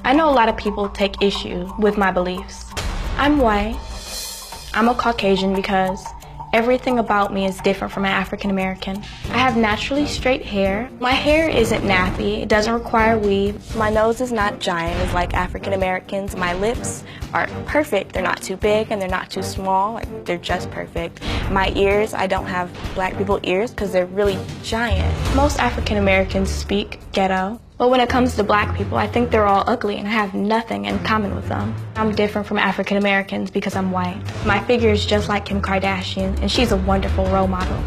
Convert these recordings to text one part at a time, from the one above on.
I know a lot of people take issue with my beliefs. I'm white. I'm a Caucasian because everything about me is different from an African American. I have naturally straight hair. My hair isn't nappy. It doesn't require weave. My nose is not giant as like African Americans. My lips are perfect. They're not too big and they're not too small. Like, they're just perfect. My ears, I don't have black people ears because they're really giant. Most African Americans speak ghetto. But when it comes to black people, I think they're all ugly and I have nothing in common with them. I'm different from African Americans because I'm white. My figure is just like Kim Kardashian, and she's a wonderful role model.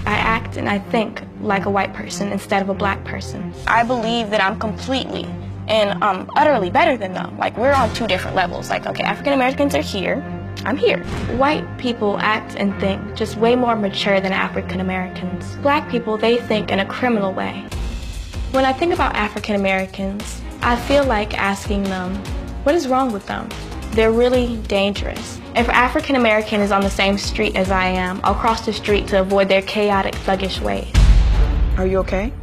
I act and I think like a white person instead of a black person. I believe that I'm completely and utterly better than them. Like, we're on two different levels. Like, okay, African Americans are here, I'm here. White people act and think just way more mature than African Americans. Black people, they think in a criminal way. When I think about African Americans, I feel like asking them, what is wrong with them? They're really dangerous. If an African American is on the same street as I am, I'll cross the street to avoid their chaotic, thuggish ways. Are you okay?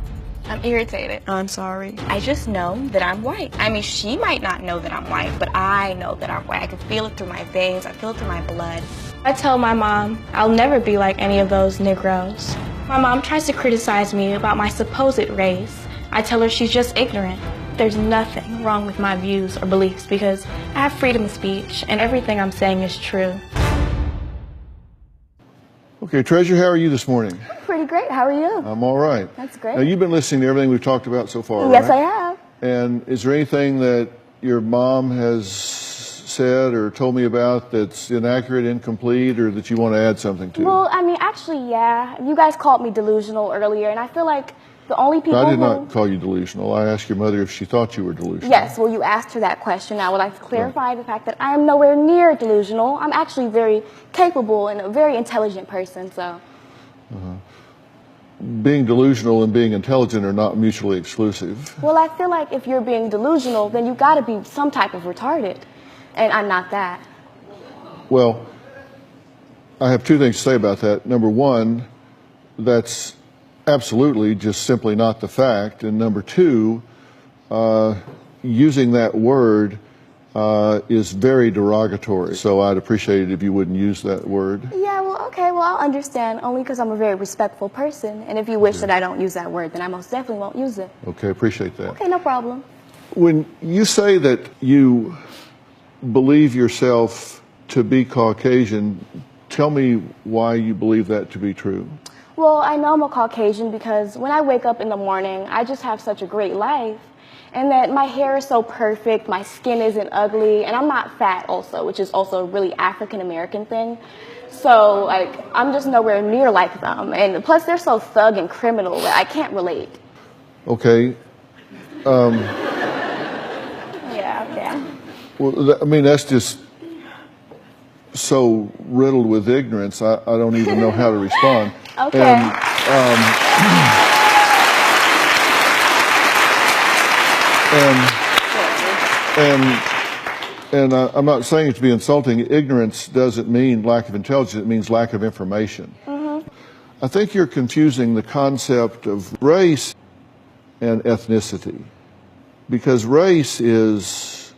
I'm irritated. I'm sorry. I just know that I'm white. I mean, she might not know that I'm white, but I know that I'm white. I can feel it through my veins. I feel it through my blood. I tell my mom I'll never be like any of those Negroes. My mom tries to criticize me about my supposed race. I tell her she's just ignorant. There's nothing wrong with my views or beliefs because I have freedom of speech and everything I'm saying is true. Okay, Treasure, how are you this morning? Pretty great. How are you? I'm all right. That's great. Now, you've been listening to everything we've talked about so far, Yes, right? I have. And is there anything that your mom has said or told me about that's inaccurate, incomplete, or that you want to add something to? Well, I mean, actually, yeah. You guys called me delusional earlier, and I feel like the only people I did not call you delusional. I asked your mother if she thought you were delusional. Yes, well, you asked her that question. I would like to clarify the fact that I am nowhere near delusional. I'm actually very capable and a very intelligent person, so. Being delusional and being intelligent are not mutually exclusive. Well, I feel like if you're being delusional, then you got to be some type of retarded, and I'm not that. Well, I have two things to say about that. Number one, that's absolutely just simply not the fact. And number two, using that word is very derogatory. So I'd appreciate it if you wouldn't use that word. Yeah, well, okay, well, I'll understand, only because I'm a very respectful person. And if you wish that I don't use that word, then I most definitely won't use it. Okay, appreciate that. Okay, no problem. When you say that you believe yourself to be Caucasian, tell me why you believe that to be true. Well, I know I'm a Caucasian because when I wake up in the morning, I just have such a great life. And that my hair is so perfect, my skin isn't ugly, and I'm not fat also, which is also a really African American thing. So, like, I'm just nowhere near like them. And plus, they're so thug and criminal that I can't relate. Okay. Yeah. Well, I mean, that's just so riddled with ignorance, I don't even know how to respond. Okay. And I'm not saying it to be insulting. Ignorance doesn't mean lack of intelligence. It means lack of information. I think you're confusing the concept of race and ethnicity, because race is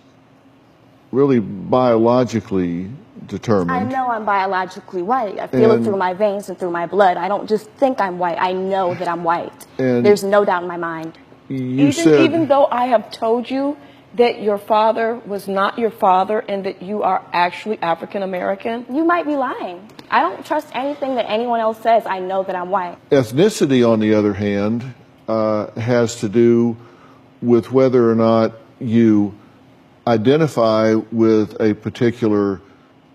really biologically determined. I know I'm biologically white. I feel it through my veins and through my blood. I don't just think I'm white. I know that I'm white. There's no doubt in my mind. Even though I have told you that your father was not your father and that you are actually African American? You might be lying. I don't trust anything that anyone else says. I know that I'm white. Ethnicity, on the other hand, has to do with whether or not you identify with a particular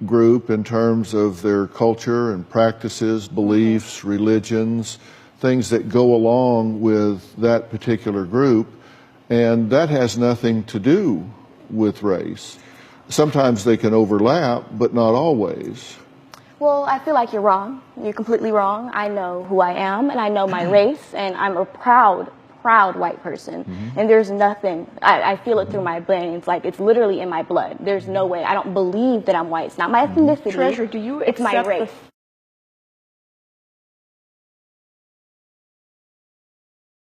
group in terms of their culture and practices, beliefs, religions, things that go along with that particular group. And that has nothing to do with race. Sometimes they can overlap, but not always. Well, I feel like you're wrong. You're completely wrong. I know who I am, and I know my race, and I'm a proud white person. And there's nothing, I feel it through my veins, like it's literally in my blood. There's no way. I don't believe that I'm white. It's not my ethnicity. Treasure, do you It's my accept race.